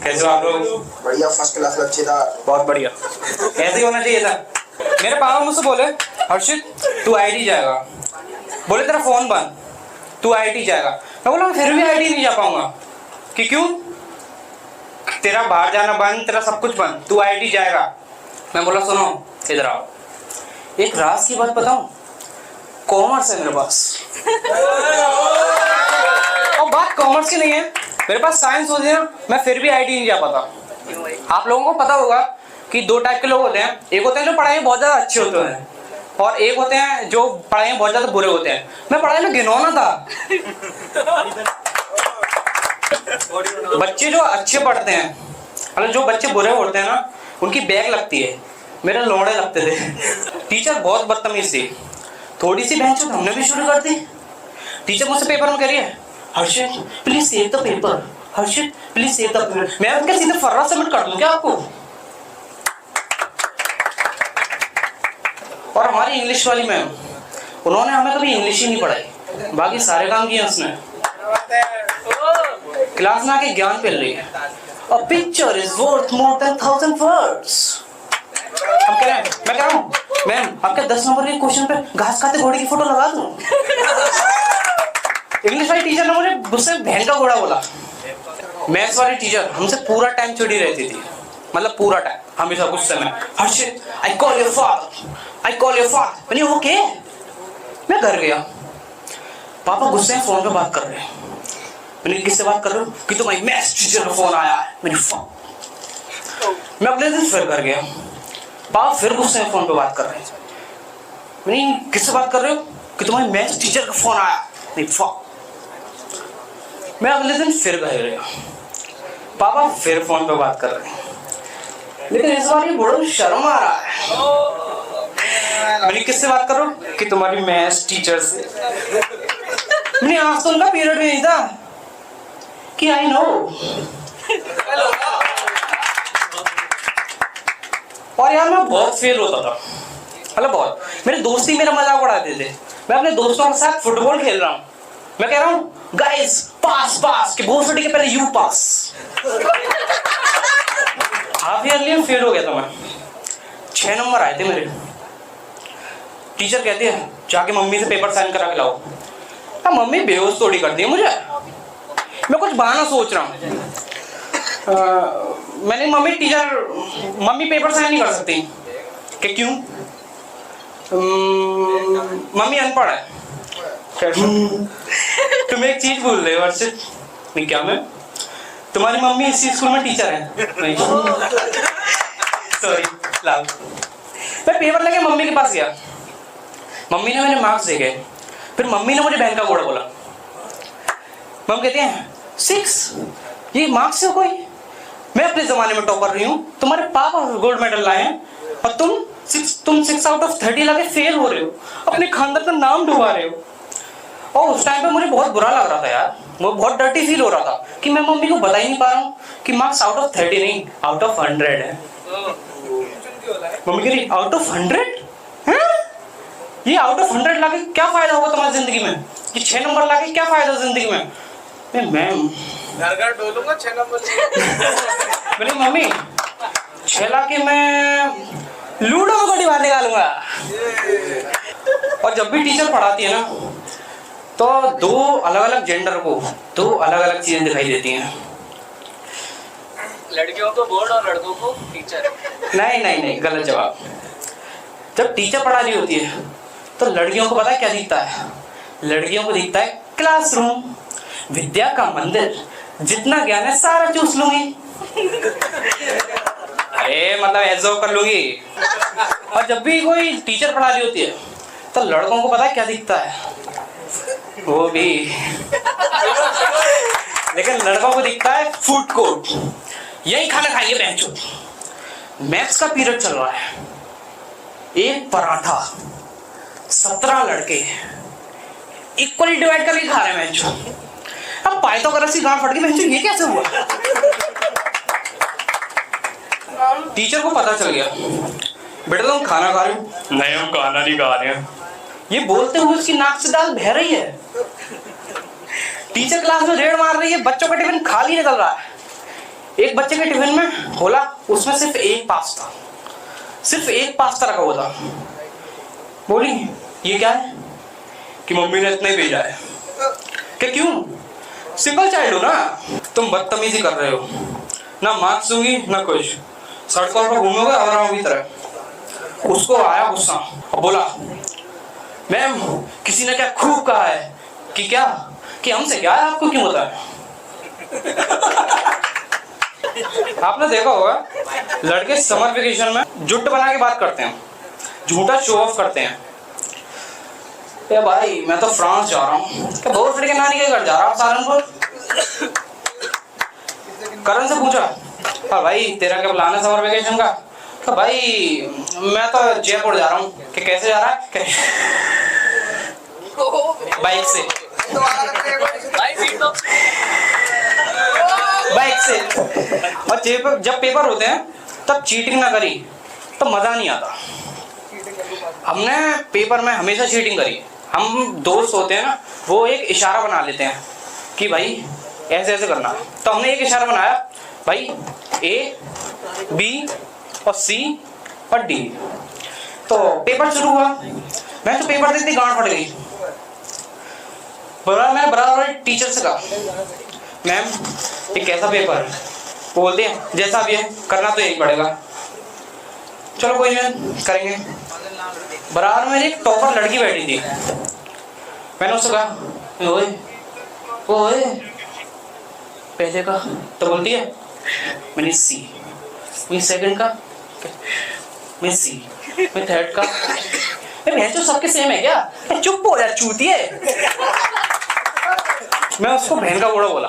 कैसे हो आप लोग? बढ़िया, फर्स्ट क्लास लच्छेदार। बहुत बढ़िया, ऐसे ही होना चाहिए था। मेरे पापा मुझसे बोले हर्षित तू आईटी जाएगा, बोले तेरा फोन बंद, तू आईटी जाएगा। मैं बोला फिर भी आईटी नहीं जा पाऊंगा। कि क्यों? तेरा बाहर जाना बंद, तेरा सब कुछ बंद, तू आईटी जाएगा। मैं बोला सुनो इधर आओ, एक राज की बात बताऊं, कॉमर्स है मेरे पास। और बात कॉमर्स की नहीं है, मेरे पास साइंस होती है ना, मैं फिर भी आईटी नहीं जा पाता। आप लोगों को पता होगा कि दो टाइप के लोग होते हैं, एक होते हैं जो पढ़ाई में बहुत ज्यादा अच्छे होते हैं और एक होते हैं जो पढ़ाई में बहुत ज्यादा बुरे होते हैं। मैं पढ़ाई में घिनौना था। बच्चे जो अच्छे पढ़ते हैं, मतलब जो बच्चे बुरे होते हैं ना, उनकी बैक लगती है, मेरे लौड़े लगते थे। टीचर बहुत बदतमीज थी, थोड़ी सी बहस हमने भी शुरू कर दी। टीचर मुझसे पेपर में कह रही है Harshit please save the paper, Harshit please save the paper. मैं उनके सीधे फर्रा सबमिट कर दूं क्या आपको? और हमारी इंग्लिश वाली मैम, उन्होंने हमें कभी इंग्लिश ही नहीं पढ़ाई, बाकी सारे काम किए उसने। क्लास में आके ज्ञान फैल रही है, A picture is worth more than 1,000 words। हम कह रहे हैं, मैं कह रहा हूँ मैम आपके 10 नंबर के क्वेश्चन पे घास खाते घोड़े की फोटो लगा दूं। इंग्लिश वाली टीचर ने मुझे गुस्से में बहन का घोड़ा बोला। मैथ्स वाली टीचर हमसे पूरा टाइम चिड़ी रहती थी, मतलब पूरा टाइम हमेशा गुस्से में। Harshit I call your father, I call your father. मैंने ओके, मैं घर गया, पापा गुस्से में फोन पे बात कर रहे हैं। मैंने किससे बात कर रहे हो? कि तुम्हारी मैथ्स टीचर का फोन आया है। मैं अगले दिन फिर घर गया, पापा फिर गुस्से में फोन पे बात कर रहे हैं। मैंने किससे बात कर रहे हो? कि तुम्हारी मैथ्स टीचर का फोन आया। मैं अगले दिन फिर घर गया, पापा फिर फोन पे बात कर रहे हैं, लेकिन इस बार ये बड़ा शर्म आ रहा है। मैंने किससे बात कर रहा हूँ? कि तुम्हारी मैथ्स टीचर से। मैंने आज तो उनका पीरियड भी नहीं था कि आई नो। और यार मैं बहुत फेल होता था, मतलब बहुत। मेरे दोस्त ही मेरा मजाक उड़ाते थे। मैं अपने दोस्तों के साथ फुटबॉल खेल रहा हूँ, मैं कह रहा हूँ गाइस पास पास के भोसड़ी के पहले you pass. Half yearly fail हो गया था मैं, 6 नंबर आए थे मेरे। टीचर कहती है जाके मम्मी से पेपर साइन करा के लाओ। हाँ मम्मी बेहोश थोड़ी कर दी मुझे, मैं कुछ बहाना सोच रहा हूँ। मैंने मम्मी पेपर साइन नहीं कर सकती। कि क्यों? मम्मी अनपढ़ है। तुम एक चीज भूल रहे हो हर्षित। नहीं क्या? मैं तुम्हारी मम्मी इसी स्कूल में टीचर है। नहीं सॉरी लाभ। मैं पेपर लेके मम्मी के पास गया, मम्मी ने मेरे मार्क्स देखे, फिर मम्मी ने मुझे बहन का घोड़ा बोला। मम्मी कहती हैं 6 ये मार्क्स है कोई? मैं अपने जमाने में टॉपर रही हूँ, तुम्हारे पापा गोल्ड मेडल लाए हैं और तुम 6 आउट ऑफ 30 लाके फेल हो रहे हो, अपने खानदान का नाम डुबा रहे हो। और उस टाइम पे मुझे बहुत बुरा लग रहा था यार, मुझे बहुत डर्टी फील हो रहा था कि मैं मम्मी को बता ही नहीं पा रहा हूँ कि मार्क्स आउट ऑफ 30 नहीं आउट ऑफ 100 है। मम्मी कह रही आउट ऑफ 100? ये आउट ऑफ 100 लाके क्या फायदा होगा तुम्हारी जिंदगी में? ये 6 नंबर लाके क्या फायदा जिंदगी में? मैम घर डोलूंगा 6 नंबर। मेरी मम्मी 6 लाके मैं लूडो में गोटी बाहर निकालूंगा। और जब भी टीचर पढ़ाती है ना, तो 2 अलग अलग जेंडर को 2 अलग अलग चीजें दिखाई देती हैं। लड़कियों को बोर्ड और लड़कों को टीचर। नहीं गलत जवाब। जब टीचर पढ़ा रही होती है तो लड़कियों को पता है क्या दिखता है? लड़कियों को दिखता है क्लासरूम, विद्या का मंदिर, जितना ज्ञान है सारा चूस लूंगी। मतलब एब्जॉर्ब कर लूंगी। और जब भी कोई टीचर पढ़ा रही होती है तो लड़कों को पता है क्या दिखता है? वो भी लेकिन लड़कों को दिखता है फूड कोर्ट, यही खाना खाइए बहनचोद। मैथ्स का पीरियड चल रहा है, एक पराठा 17 लड़के इक्वली डिवाइड करके खा रहे हैं बहनचोद। अब पाइथागोरस की गांड फट गई बहनचोद, ये कैसे हुआ? टीचर को पता चल गया बेटा तुम खाना खा रहे हो? नहीं हम खाना नहीं खा रहे हैं। ये बोलते हुए उसकी नाक से दाल बह रही है। टीचर क्लास में रेड मार रही है, बच्चों का टिफिन खाली निकल रहा है। एक बच्चे के टिफिन में खोला, उसमें सिर्फ एक पास्ता रखा हुआ था। बोली ये क्या है? कि मम्मी ने इतना ही भेजा है। क्या क्यों? सिंगल चाइल्ड हो ना तुम, बदतमीजी कर रहे हो, ना मार्क्स दूंगी ना कुछ, सड़कों पर घूमोगे और की तरह। उसको आया गुस्सा और बोला मैम किसी ने क्या खूब कहा है कि क्या, कि हमसे क्या है, आपको क्यों होता है? आपने देखा होगा लड़के समर वेकेशन में जुट बना के बात करते हैं, झूठा शो ऑफ करते हैं। क्या भाई मैं तो फ्रांस जा रहा हूँ। क्या बहुत लड़के नानी के घर जा रहा हूँ सहारनपुर। करण से पूछा हाँ भाई तेरा क्या प्लान है समर वेकेशन का? क्या भाई मैं तो जयपुर जा रहा हूँ। कि कैसे जा रहा है? बाइक से। बाइक से। और जब पेपर होते हैं तब चीटिंग ना करी तो मजा नहीं आता। हमने पेपर में हमेशा चीटिंग करी। हम दोस्त होते हैं ना, वो एक इशारा बना लेते हैं कि भाई ऐसे ऐसे करना। तो हमने एक इशारा बनाया भाई ए बी और सी और डी। तो पेपर शुरू हुआ, मैं तो पेपर देखते गांड फट गई। मैं बराबर टीचर से कहा मैम ये कैसा पेपर है? वो बोलते हैं जैसा भी है करना तो एक पड़ेगा। चलो कोई नहीं करेंगे। बराबर में एक टॉपर लड़की बैठी थी। मैंने उससे कहा ओए ओए पहले का, तो बोलती है मैंने सी। मैं सेकंड का, मैं सी। मैं थर्ड का। मैं तो सबके सेम है क्या? चुप हो जा चूतिए। मैं उसको बहन का बूढ़ा बोला।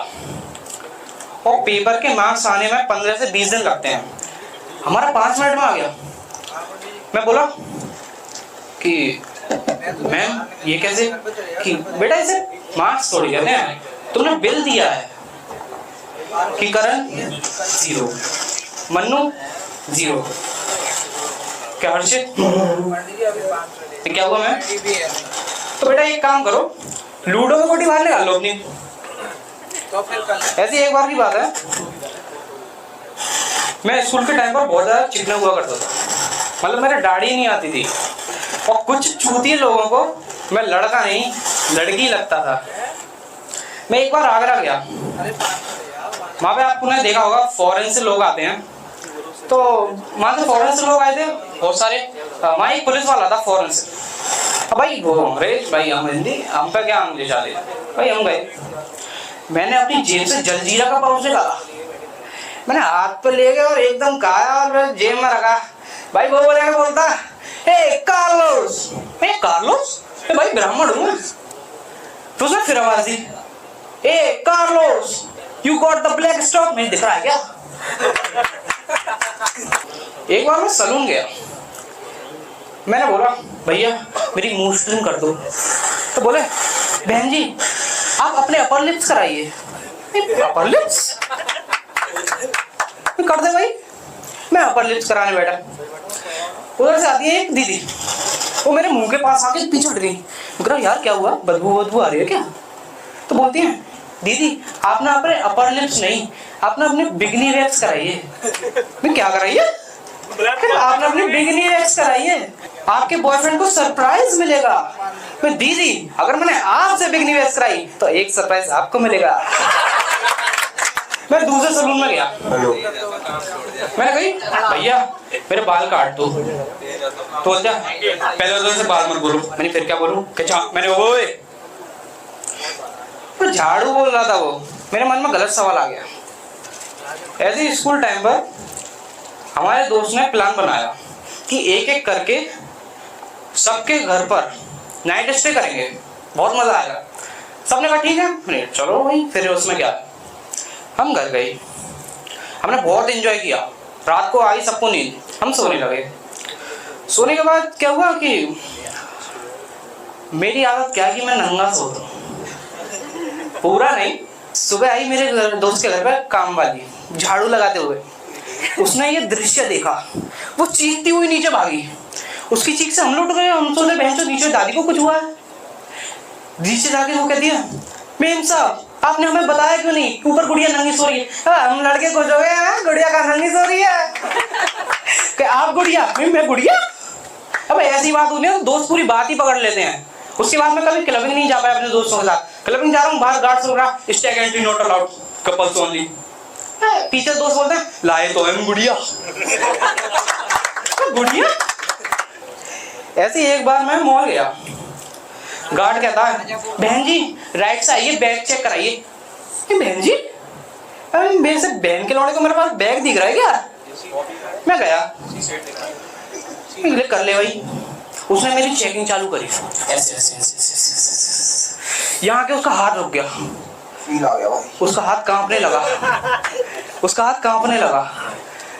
और पेपर के मार्क्स आने में 15 से 20 दिन लगते हैं, हमारा 5 मिनट में आ गया। मैं बोला कि मैम ये कैसे? कि बेटा इसे मार्क्स थोड़ी कहते हैं, तुमने बिल दिया है। कि करण 0, मन्नू 0, क्या हर्षित? क्या हुआ मैम? तो बेटा एक काम करो, लूडो में गोटी बाहर निकाल लो अपनी। ऐसी एक बार की बात है, मैं स्कूल के टाइम पर बहुत ज्यादा चिकना हुआ करता था। मतलब मेरे दाढ़ी नहीं आती थी और कुछ चूतिए लोगों को मैं लड़का नहीं लड़की लगता था। मैं एक बार आगरा गया, वहाँ पे आपने देखा होगा फॉरेन से लोग आते हैं। तो वहाँ से फॉरेन से लोग आए थे बहुत सारे। वहाँ एक पुलिस वाला था फॉरेन से। अब भाई वो अंग्रेज, भाई हम हिंदी, हम पे क्या अंग्रेज आ रहे भाई। हम गए, मैंने अपनी जेब से जलजीरा का पाउच निकाला, मैंने हाथ पे ले गया और एकदम खाया और जेब में रखा। भाई वो बोलता हे कार्लोस। मैं कार्लोस? भाई ब्राह्मण हूँ। तो उसने फिर आवाज दी ए Carlos you got the black stock. मैं दिख रहा है क्या? एक बार मैं सलून गया, मैंने बोला भैया मेरी मूछ ट्रिम कर दो। तो बोले बहन जी आप अपने अपर लिप्स कराइए। अपर लिप्स कर दे भाई। मैं अपर लिप्स कराने बैठा, उधर से आती है एक दीदी, वो मेरे मुंह के पास आके पीछे हट गई। यार क्या हुआ, बदबू आ रही है क्या? तो बोलती है दीदी आपने अपने अपर लिप्स नहीं, आपने अपने बिगनी वैक्स कराइए। मैं क्या कराइए? आपने अपनी बिगनी वैक्स कराइए, आपके बॉयफ्रेंड को सरप्राइज मिलेगा। मैं दीदी अगर मैंने आपसे बिगनी वैक्स कराई तो एक सरप्राइज आपको मिलेगा। मैं दूसरे सलून में गया, मैंने कही भैया मेरे बाल काट दो। तो बोलता पहले से बाल मत बोलो। मैंने फिर क्या बोलूं? मैंने ओए तो झाड़ू बोल रहा था वो, मेरे मन में गलत सवाल आ गया। ऐसे ही स्कूल टाइम पर हमारे दोस्त ने प्लान बनाया कि एक एक करके सबके घर पर नाइट स्टे करेंगे, बहुत मजा आएगा। सबने कहा ठीक है, चलो भाई। फिर उसमें क्या, हम घर गए, हमने बहुत एंजॉय किया। रात को आई सबको नींद, हम सोने लगे। सोने के बाद क्या हुआ कि मेरी आदत क्या कि मैं नंगा सोता हूँ, पूरा नहीं। सुबह आई मेरे दोस्त के घर पर काम वाली झाड़ू लगाते हुए, उसने ये दृश्य देखा, वो चीखती हुई नीचे भागी। उसकी चीख से हम लोग गए, हम सोचे बहन नीचे दादी को कुछ हुआ है। नीचे जाके वो कहती है मेम साहब आपने हमें बताया क्यों नहीं? ऊपर गुड़िया नंगी सो रही है। हम लड़के खुश हो गए हैं, गुड़िया का नंगी सो रही है। कि आप गुड़िया, मैं गुड़िया? अब ऐसी बात होती है तो दोस्त पूरी बात ही पकड़ लेते हैं। उसके बाद मैं कभी क्लबिंग नहीं जा पाया अपने दोस्तों के साथ। क्लबिंग जा रहा हूँ, बाहर गार्ड सुन रहा, स्टेग entry not allowed, couples only. पीछे दोस्त बोलते हैं लाए तो हम गुड़िया। गुड़िया? ऐसे एक बार मैं मॉल गया, गार्ड कहता है बहन जी राइट से आइए, बैग चेक कराइए। बहन जी, अरे मेरे से बहन के लौड़े को मेरे पास बैग दिख रहा है क्या? मैं गया, कर ले भाई। उसने मेरी चेकिंग चालू करी, ऐसे ऐसे ऐसे। यहाँ के उसका हाथ रुक गया, फील आ गया भाई। उसका हाथ कांपने लगा, उसका हाथ कांपने लगा।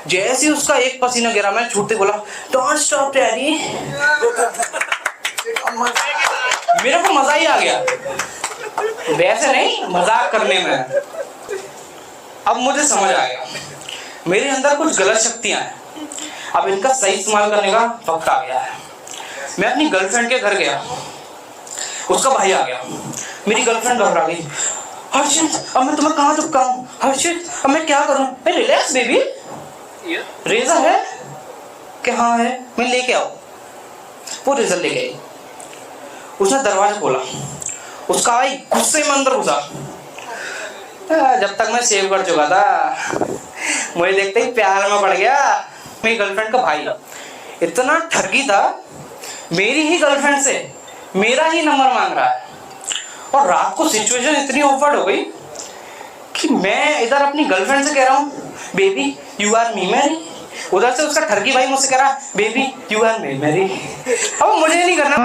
जैसे ही उसका एक पसीना गिरा, मैं छूटते बोला डोंट स्टॉप डैडी। मेरे को मजा ही आ गया, वैसे नहीं मजाक करने में। अब मुझे समझ आ गया मेरे अंदर कुछ गलत शक्तियां हैं, अब इनका सही इस्तेमाल करने का वक्त आ गया है। मैं अपनी गर्लफ्रेंड के घर गया, उसका भाई आ गया, मेरी गर्लफ्रेंड घबरा गई। हर्षित अब मैं तुम्हें कहाँ चिपकाऊं? हर्षित अब मैं क्या करूं? रिलैक्स बेबी, रेजा है कि हाँ है, मैं लेके आओ। वो रेजर लेके आई, उसने दरवाजा खोला, उसका भाई गुस्से में अंदर घुसा। जब तक मैं सेव कर चुका था, मुझे देखते ही प्यार में पड़ गया। मेरी गर्लफ्रेंड का भाई इतना ठगी था, मेरी ही गर्लफ्रेंड से मेरा ही नंबर मांग रहा है। और रात को सिचुएशन इतनी ऑफर्ड हो गई कि मैं इधर अपनी गर्लफ्रेंड से कह रहा हूँ baby you are me marry, उधर से उसका ठगी भाई मुझसे कह रहा baby you are me marry. अब मुझे नहीं करना।